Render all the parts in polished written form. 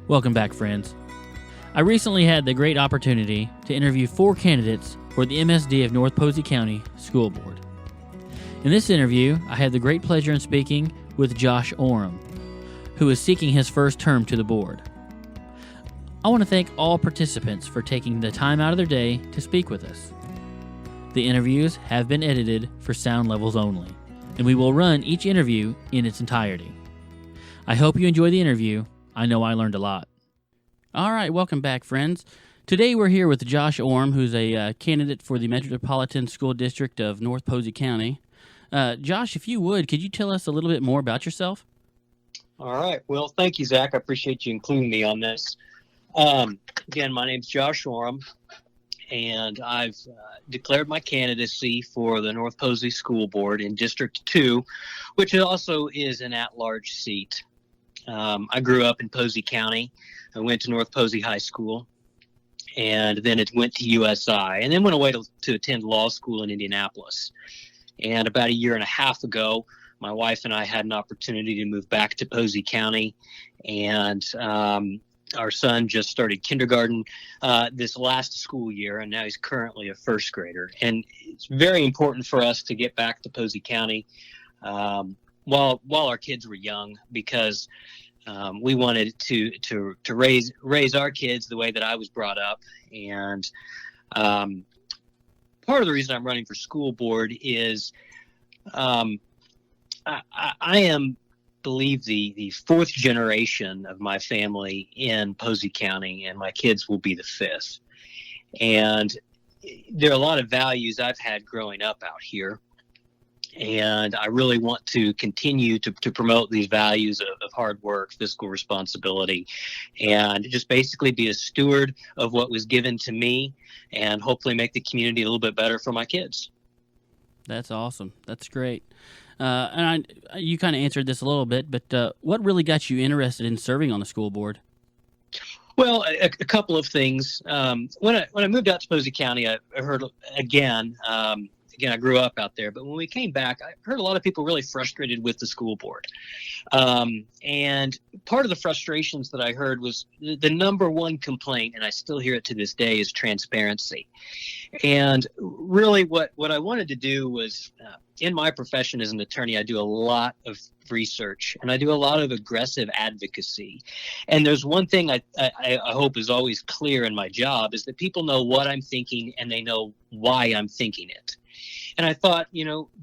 Welcome back, friends. I recently had the great opportunity to interview 4 candidates for the MSD of North Posey County School Board. In this interview, I had the great pleasure in speaking with Josh Orem, who is seeking his first term to the board. I want to thank all participants for taking the time out of their day to speak with us. The interviews have been edited for sound levels only, and we will run each interview in its entirety. I hope you enjoy the interview. I know I learned a lot. All right, welcome back, friends. Today we're here with Josh Orem, who's a candidate for the Metropolitan School District of North Posey County. Josh, if you would, could you tell us a little bit more about yourself? All right. Well, thank you, Zach. I appreciate you including me on this. Again, my name's Josh Orem, and I've declared my candidacy for the North Posey School Board in District 2, which also is an at-large seat. I grew up in Posey County. I went to North Posey High School, and then it went to USI, and then went away to attend law school in Indianapolis. And about a year and a half ago, my wife and I had an opportunity to move back to Posey County, and our son just started kindergarten this last school year, and now he's currently a first grader. And it's very important for us to get back to Posey County while our kids were young, because we wanted to raise our kids the way that I was brought up. And part of the reason I'm running for school board is I believe the fourth generation of my family in Posey County, and my kids will be the fifth. And there are a lot of values I've had growing up out here, and I really want to continue to promote these values of hard work, fiscal responsibility, and just basically be a steward of what was given to me, and hopefully make the community a little bit better for my kids. That's awesome. That's great. You kind of answered this a little bit, but what really got you interested in serving on the school board? Well, a couple of things. When I moved out to Posey County, I heard again, I grew up out there, but when we came back, I heard a lot of people really frustrated with the school board. And part of the frustrations that I heard was the number one complaint, and I still hear it to this day, is transparency. And really what I wanted to do was, in my profession as an attorney, I do a lot of research, and I do a lot of aggressive advocacy. And there's one thing I hope is always clear in my job, is that people know what I'm thinking, and they know why I'm thinking it. And I thought,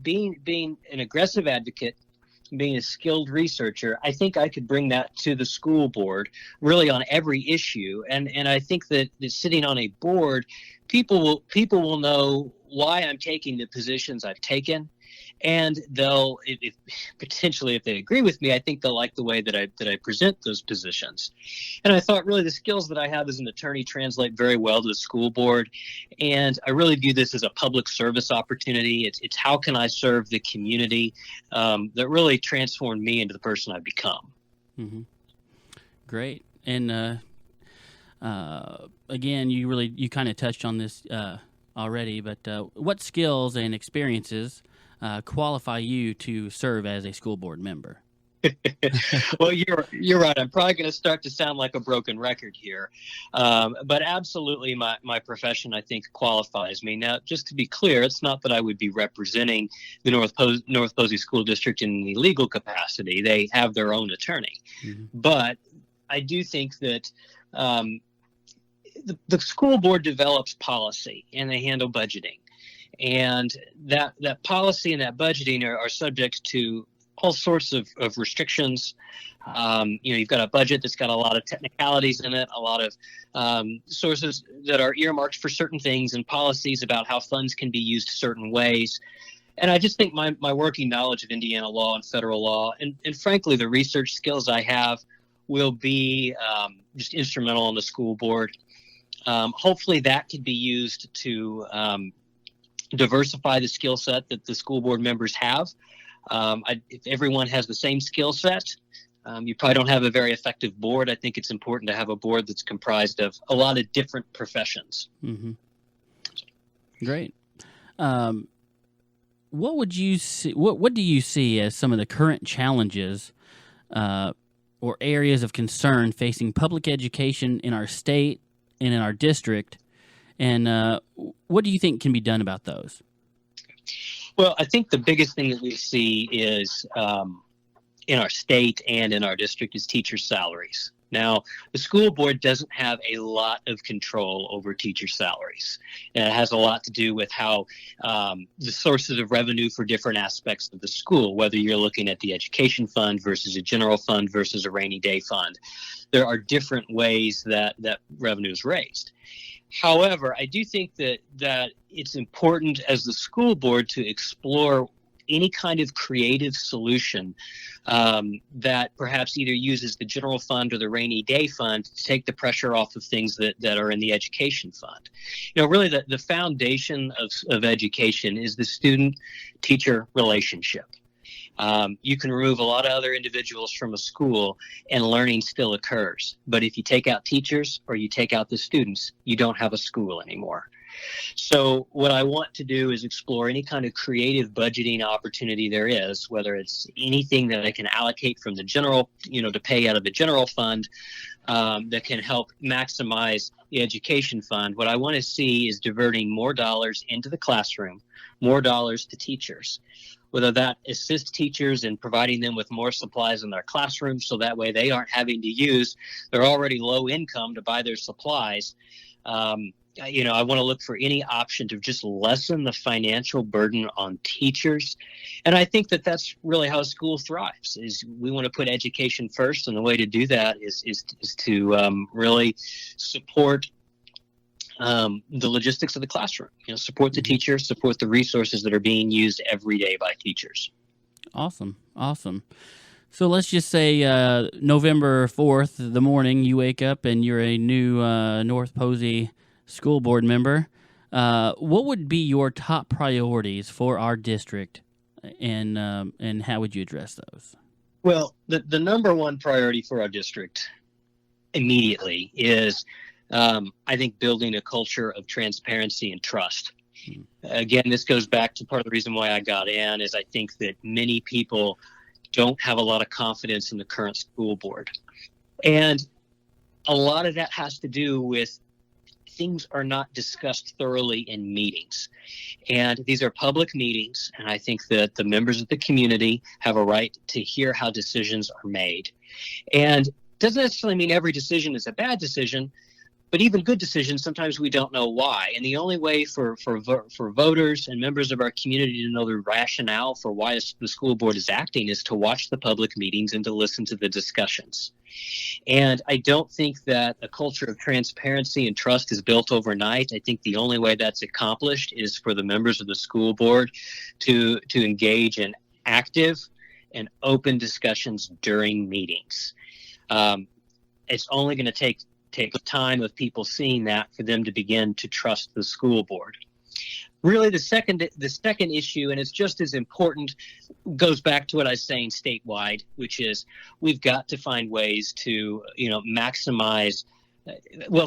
being an aggressive advocate, being a skilled researcher, I think I could bring that to the school board really on every issue. And I think that sitting on a board, people will know why I'm taking the positions I've taken. And they'll, potentially, if they agree with me, I think they'll like the way that I present those positions. And I thought really the skills that I have as an attorney translate very well to the school board. And I really view this as a public service opportunity. It's how can I serve the community that really transformed me into the person I've become. Mm-hmm. Great. And again, you kind of touched on this already, but what skills and experiences qualify you to serve as a school board member? Well, you're right. I'm probably going to start to sound like a broken record here, but absolutely, my profession, I think, qualifies me. Now, just to be clear, it's not that I would be representing the North Posey School District in the legal capacity. They have their own attorney, but I do think that the school board develops policy, and they handle budgeting. And that policy and that budgeting are subject to all sorts of restrictions. You've got a budget that's got a lot of technicalities in it, a lot of sources that are earmarked for certain things, and policies about how funds can be used certain ways. And I just think my working knowledge of Indiana law and federal law, and frankly, the research skills I have will be just instrumental on the school board. Hopefully that could be used to diversify the skill set that the school board members have. If everyone has the same skill set, you probably don't have a very effective board. I think it's important to have a board that's comprised of a lot of different professions. Mm-hmm. Great. What would you see? What do you see as some of the current challenges or areas of concern facing public education in our state and in our district? And what do you think can be done about those? Well, I think the biggest thing that we see is in our state and in our district is teacher salaries. Now, the school board doesn't have a lot of control over teacher salaries. And it has a lot to do with how the sources of revenue for different aspects of the school, whether you're looking at the education fund versus a general fund versus a rainy day fund. There are different ways that revenue is raised. However, I do think that it's important as the school board to explore any kind of creative solution that perhaps either uses the general fund or the rainy day fund to take the pressure off of things that are in the education fund. Really the foundation of education is the student-teacher relationship. You can remove a lot of other individuals from a school and learning still occurs. But if you take out teachers or you take out the students, you don't have a school anymore. So what I want to do is explore any kind of creative budgeting opportunity there is, whether it's anything that I can allocate from the general, to pay out of the general fund that can help maximize the education fund. What I want to see is diverting more dollars into the classroom, more dollars to teachers, whether that assists teachers in providing them with more supplies in their classrooms so that way they aren't having to use their already low income to buy their supplies. I want to look for any option to just lessen the financial burden on teachers. And I think that that's really how a school thrives, is we want to put education first. And the way to do that is to really support the logistics of the classroom, support the teachers, support the resources that are being used every day by teachers. Awesome. So let's just say November 4th, the morning you wake up and you're a new North Posey school board member. What would be your top priorities for our district, and how would you address those? Well, the number one priority for our district immediately is, I think, building a culture of transparency and trust. Again, this goes back to part of the reason why I got in, is I think that many people don't have a lot of confidence in the current school board. And a lot of that has to do with things are not discussed thoroughly in meetings. And these are public meetings, and I think that the members of the community have a right to hear how decisions are made. And it doesn't necessarily mean every decision is a bad decision, but even good decisions, sometimes we don't know why. And the only way for voters and members of our community to know the rationale for why the school board is acting is to watch the public meetings and to listen to the discussions. And I don't think that a culture of transparency and trust is built overnight. I think the only way that's accomplished is for the members of the school board to engage in active and open discussions during meetings. It's only going to take time of people seeing that for them to begin to trust the school board. Really, the second issue, and it's just as important, goes back to what I was saying statewide, which is we've got to find ways to, maximize,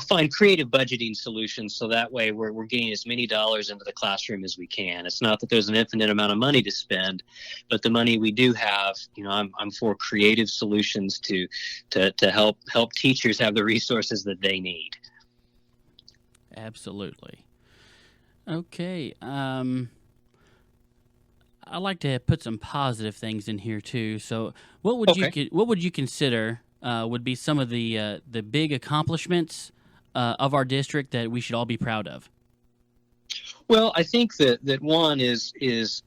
find creative budgeting solutions so that way we're getting as many dollars into the classroom as we can. It's not that there's an infinite amount of money to spend, but the money we do have, I'm for creative solutions to help teachers have the resources that they need. Absolutely. Okay. I like to put some positive things in here too. So, what would you consider would be some of the big accomplishments of our district that we should all be proud of? Well, I think that one is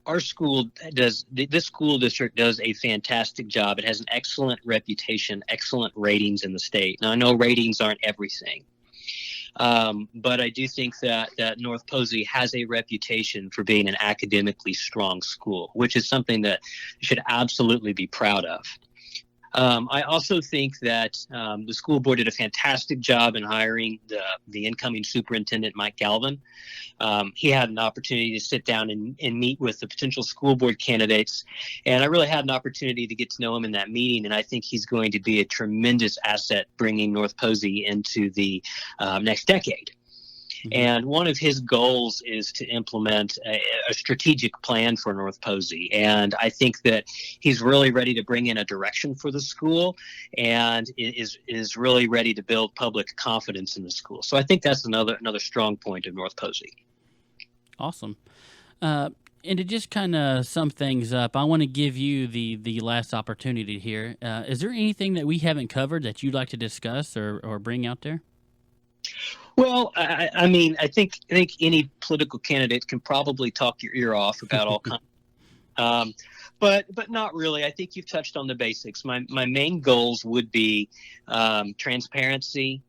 our school this school district does a fantastic job. It has an excellent reputation, excellent ratings in the state. Now, I know ratings aren't everything. But I do think that North Posey has a reputation for being an academically strong school, which is something that you should absolutely be proud of. I also think that the school board did a fantastic job in hiring the incoming superintendent, Mike Galvin. He had an opportunity to sit down and meet with the potential school board candidates, and I really had an opportunity to get to know him in that meeting, and I think he's going to be a tremendous asset bringing North Posey into the next decade. And one of his goals is to implement a strategic plan for North Posey. And I think that he's really ready to bring in a direction for the school and is really ready to build public confidence in the school. So I think that's another strong point of North Posey. Awesome. And to just kind of sum things up, I want to give you the last opportunity here. Is there anything that we haven't covered that you'd like to discuss or bring out there? Well, I mean, I think any political candidate can probably talk your ear off about all kinds. But not really. I think you've touched on the basics. My main goals would be transparency.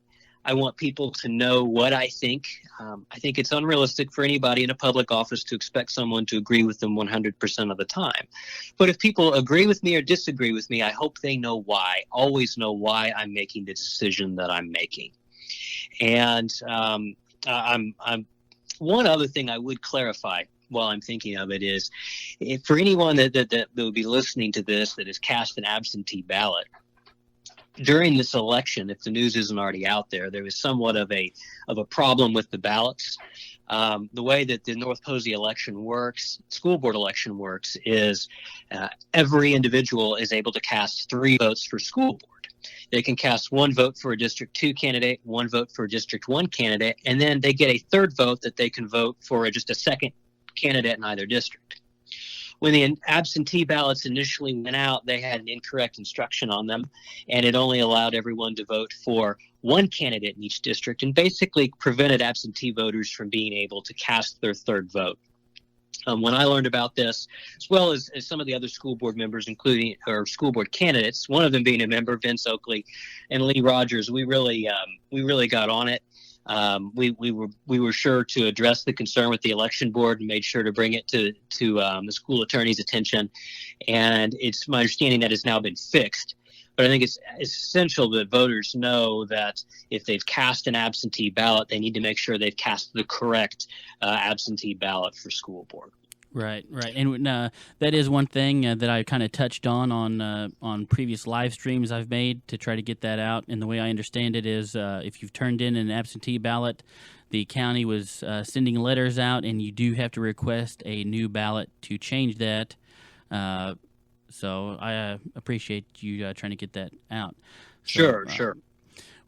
I want people to know what I think. I think it's unrealistic for anybody in a public office to expect someone to agree with them 100% of the time. But if people agree with me or disagree with me, I hope they know why, always know why I'm making the decision that I'm making. And I'm one other thing I would clarify while I'm thinking of it is, for anyone that would be listening to this that has cast an absentee ballot, during this election, if the news isn't already out there, there was somewhat of a problem with the ballots. The way that the North Posey election works, school board election works, is every individual is able to cast 3 votes for school board. They can cast 1 vote for a District 2 candidate, 1 vote for a District 1 candidate, and then they get a 3rd vote that they can vote for just a second candidate in either district. When the absentee ballots initially went out, they had an incorrect instruction on them, and it only allowed everyone to vote for 1 candidate in each district and basically prevented absentee voters from being able to cast their 3rd vote. When I learned about this, as well as some of the other school board members, including or school board candidates, one of them being a member, Vince Oakley, and Lee Rogers, we really got on it. We were sure to address the concern with the election board and made sure to bring it to the school attorney's attention. And it's my understanding that it's now been fixed. But I think it's essential that voters know that if they've cast an absentee ballot, they need to make sure they've cast the correct absentee ballot for school board. Right. And that is one thing that I kind of touched on previous live streams I've made to try to get that out. And the way I understand it is if you've turned in an absentee ballot, the county was sending letters out, and you do have to request a new ballot to change that. So I appreciate you trying to get that out. So, sure.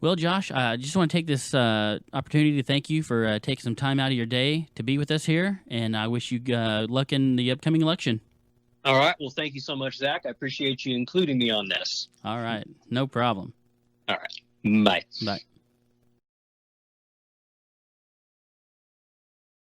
Well, Josh, I just want to take this opportunity to thank you for taking some time out of your day to be with us here, and I wish you luck in the upcoming election. All right. Well, thank you so much, Zach. I appreciate you including me on this. All right. No problem. All right. Bye. Bye.